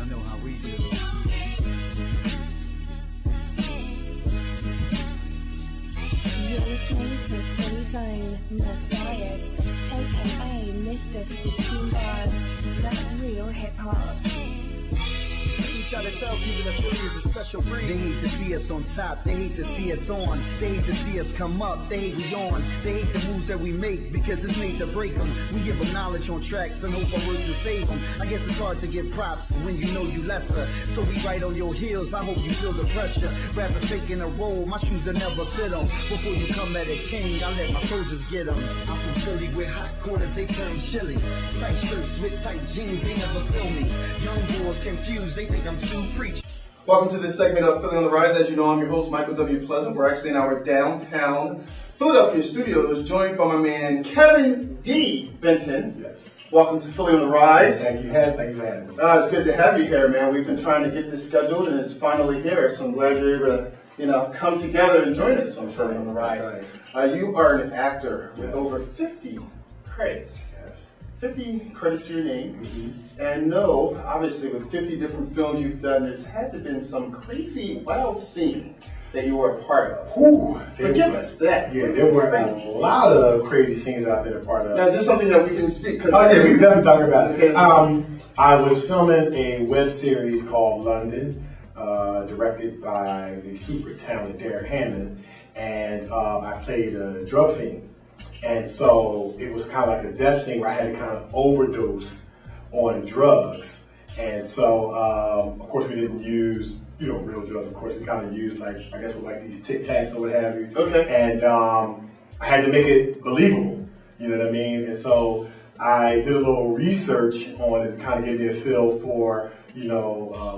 y'all know how we do. You're listening to Philly's own North Bias, aka Mr. 16 Bars, that real hip hop. We try to tell people that Philly is a special breed. They hate to see us on top, they hate to see us on, they hate to see us come up, they hate we on, they hate the moves that we make because it's made to break them. We give them knowledge on tracks and hope our words will save them. I guess it's hard to get props when you know you lesser, so we right on your heels, I hope you feel the pressure. Rappers taking a roll, my shoes will never fit them. Before you come at a king, I let my soldiers get them. I'm from Philly with hot quarters, they turn chilly. Tight shirts with tight jeans, they never feel me. Young boys confused, they think I'm too preach. Welcome to this segment of Philly on the Rise. As you know, I'm your host, Michael W. Pleasant. We're actually in our downtown Philadelphia studios, joined by my man, Kevin D. Benton. Yes. Welcome to Philly on the Rise. Thank you for having me. It's good to have you here, man. We've been trying to get this scheduled, and it's finally here. So I'm glad you're able to, come together and join us on Philly on the Rise. Right. You are an actor with Yes. over 50 credits. Yes. 50 credits to your name. Mm-hmm. And no, obviously with 50 different films you've done, there's had to have been some crazy, wild scene that you were a part of. Ooh, So give us that. Yeah, there were a lot of crazy scenes I've been a part of. Now, is this something that we can speak? Oh yeah, we can definitely talk about it. Okay. I was filming a web series called London, directed by the super talented Derek Hammond, and I played a drug fiend. And so it was kind of like a death scene where I had to kind of overdose on drugs. And so, of course, we didn't use, real drugs. Of course, we kind of used these Tic Tacs or what have you. Okay. And I had to make it believable. You know what I mean? And so I did a little research on it to kind of give me a feel for,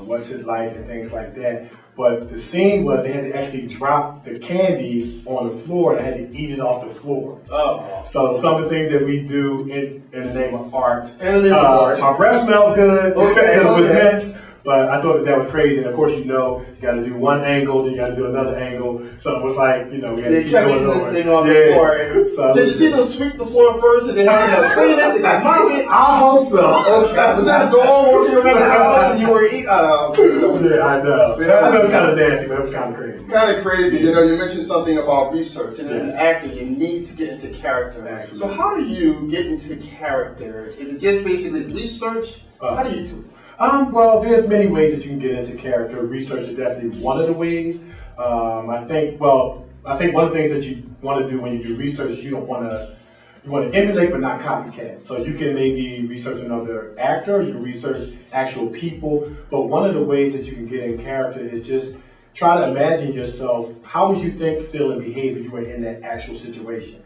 what's it like and things like that. But the scene was they had to actually drop the candy on the floor and I had to eat it off the floor. Oh. So some of the things that we do in the name of art. In the name of art. My breath smelled good. Okay. It was mints. But I thought that was crazy. And of course, you got to do one angle, then you got to do anottle angle. So it was like, we had to keep kept going eating this over. thing on the floor. So did you see them sweep the floor first and they had to clean it? They got mop it? I hope so. Okay. Was that a dog walking around the house and you were eating? Yeah, I know. Yeah. I know it's kind of nasty, but it was kind of crazy. Kind of crazy. You mentioned something about research. And as Yes. an actor, you need to get into character. Absolutely. So how do you get into character? Is it just basically research? How do you do it? Well, there's many ways that you can get into character. Research is definitely one of the ways. I think one of the things that you want to do when you do research is you want to emulate but not copycat. So you can maybe research another actor, you can research actual people, but one of the ways that you can get in character is just try to imagine yourself, how would you think, feel, and behave if you were in that actual situation?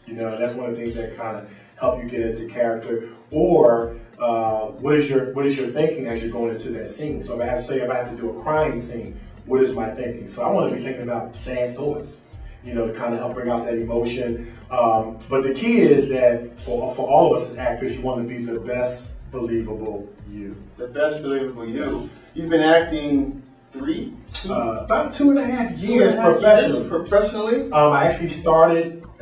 That's one of the things that kind of help you get into character. Or what is your thinking as you're going into that scene? So if I have to do a crying scene, what is my thinking? So I want to be thinking about sad thoughts, to kind of help bring out that emotion. But the key is that for all of us as actors, you want to be the best believable you. The best believable you. Yes. You've been acting about 2.5 years professionally. I actually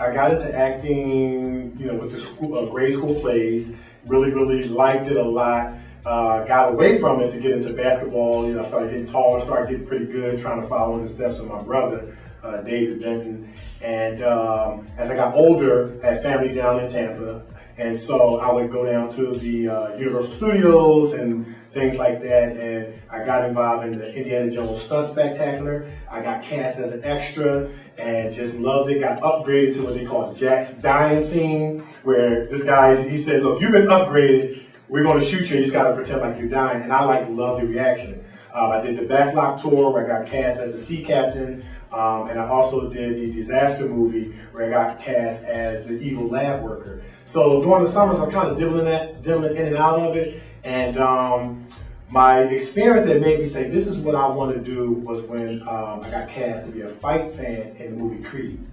I got into acting, with the grade school plays. Really, really liked it a lot. Got away from it to get into basketball. I started getting taller, started getting pretty good, trying to follow in the steps of my brother, David Benton. And as I got older, I had family down in Tampa. And so I would go down to the Universal Studios and things like that. And I got involved in the Indiana Jones Stunt Spectacular. I got cast as an extra and just loved it. Got upgraded to what they call Jack's dying scene, where this guy, he said, look, you've been upgraded. We're going to shoot you. You just got to pretend like you're dying. And I love the reaction. I did the Backlot tour where I got cast as the sea captain. And I also did the disaster movie where I got cast as the evil lab worker. So during the summers, I'm kind of dibbling in and out of it. And my experience that made me say, this is what I want to do, was when I got cast to be a fight fan in the movie Creed.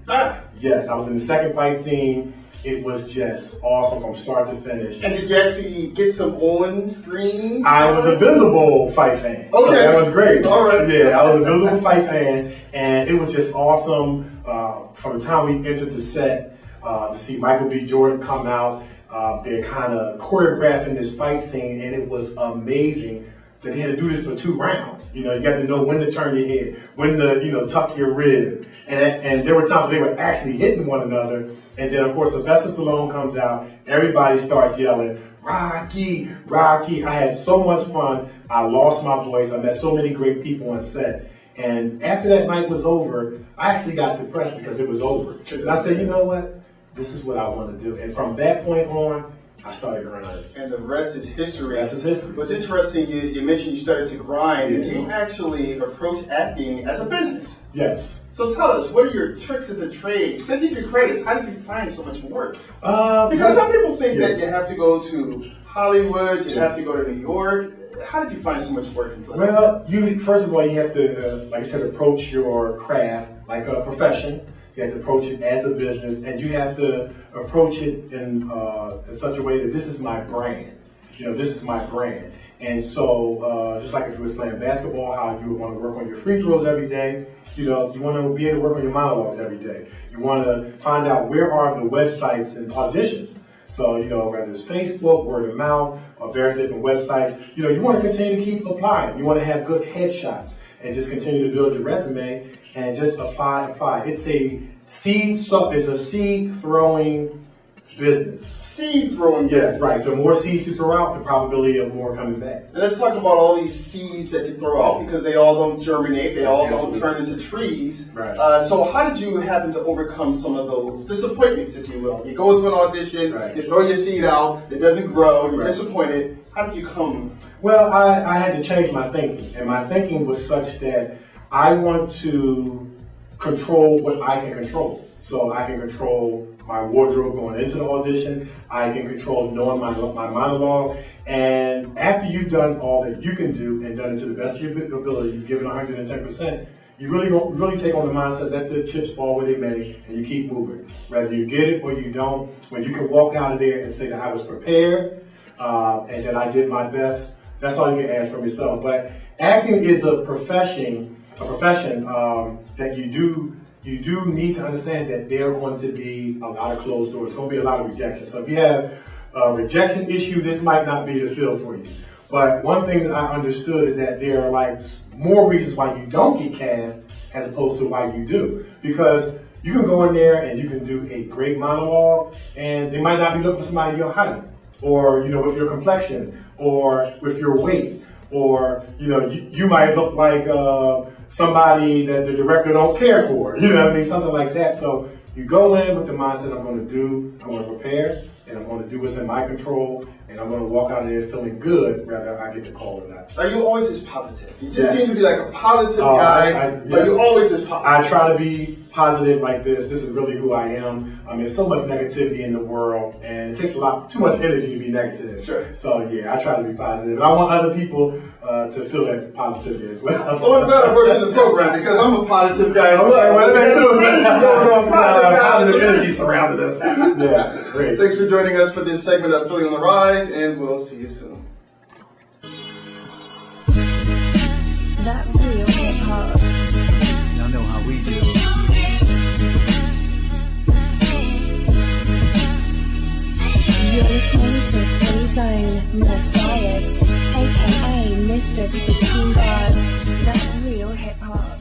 Yes, I was in the second fight scene. It was just awesome from start to finish. And did you actually get some on screen? I was a visible fight fan. Okay. So that was great. All right. Yeah, I was a visible fight fan. And it was just awesome from the time we entered the set to see Michael B. Jordan come out. They're kind of choreographing this fight scene, and it was amazing. that they had to do this for 2 rounds. You got to know when to turn your head, when to, tuck your rib. And there were times where they were actually hitting one another. And then, of course, Sylvester Stallone comes out. Everybody starts yelling, Rocky, Rocky. I had so much fun. I lost my voice. I met so many great people on set. And after that night was over, I actually got depressed because it was over. And I said, you know what? This is what I want to do. And from that point on, I started grinding. And the rest is history. That's his history. What's interesting, you mentioned you started to grind, and you actually approach acting as a business. Yes. So tell us, what are your tricks of the trade? Let's give you credits. How did you find so much work? Because some people think that you have to go to Hollywood, you have to go to New York. How did you find so much work in film? Well, first of all, you have to, like I said, approach your craft like a profession. You have to approach it as a business, and you have to approach it in such a way that this is my brand. This is my brand. And so, just like if you was playing basketball, how you would want to work on your free throws every day, you want to be able to work on your monologues every day. You want to find out where are the websites and auditions. So, whether it's Facebook, word of mouth, or various different websites, you want to continue to keep applying. You want to have good headshots and just continue to build your resume and just apply. It's a seed throwing business. Seed throwing business. Yes, right. The more seeds you throw out, the probability of more coming back. And let's talk about all these seeds that you throw out, because they all don't germinate, they all don't turn into trees. Right. So how did you happen to overcome some of those disappointments, if you will? You go to an audition, you throw your seed out, it doesn't grow, you're disappointed. How did you come? Well, I had to change my thinking, and my thinking was such that I want to control what I can control. So I can control my wardrobe going into the audition. I can control knowing my monologue. And after you've done all that you can do and done it to the best of your ability, you've given 110%, you really take on the mindset, let the chips fall where they may, and you keep moving. Whether you get it or you don't, when you can walk out of there and say that I was prepared and that I did my best, that's all you can ask from yourself. But acting is a profession that you do need to understand that there are going to be a lot of closed doors. There's going to be a lot of rejection. So if you have a rejection issue, this might not be the field for you. But one thing that I understood is that there are more reasons why you don't get cast as opposed to why you do. Because you can go in there and you can do a great monologue, and they might not be looking for somebody your height, or with your complexion, or with your weight, or you might look like somebody that the director don't care for, something like that. So you go in with the mindset, I'm going to prepare, and I'm going to do what's in my control, and I'm going to walk out of there feeling good, whether I get the call or not. Are you always this positive? You just seem to be like a positive guy, but you're always this positive. I try to be positive like this. This is really who I am. I mean, there's so much negativity in the world, and it takes too much energy to be negative. Sure. So yeah, I try to be positive. And I want other people to feel that positivity as well. Well, I'm glad I worked in the program, because I'm a positive guy as well. Positive energy surrounded us. Yeah, great. Thanks for joining us for this segment of Philly on the Rise, and we'll see you soon. That real hip hop. Y'all know how we do. You're listening to Philly Zone, Matthias, aka Mr. 16 Bars. That real hip hop.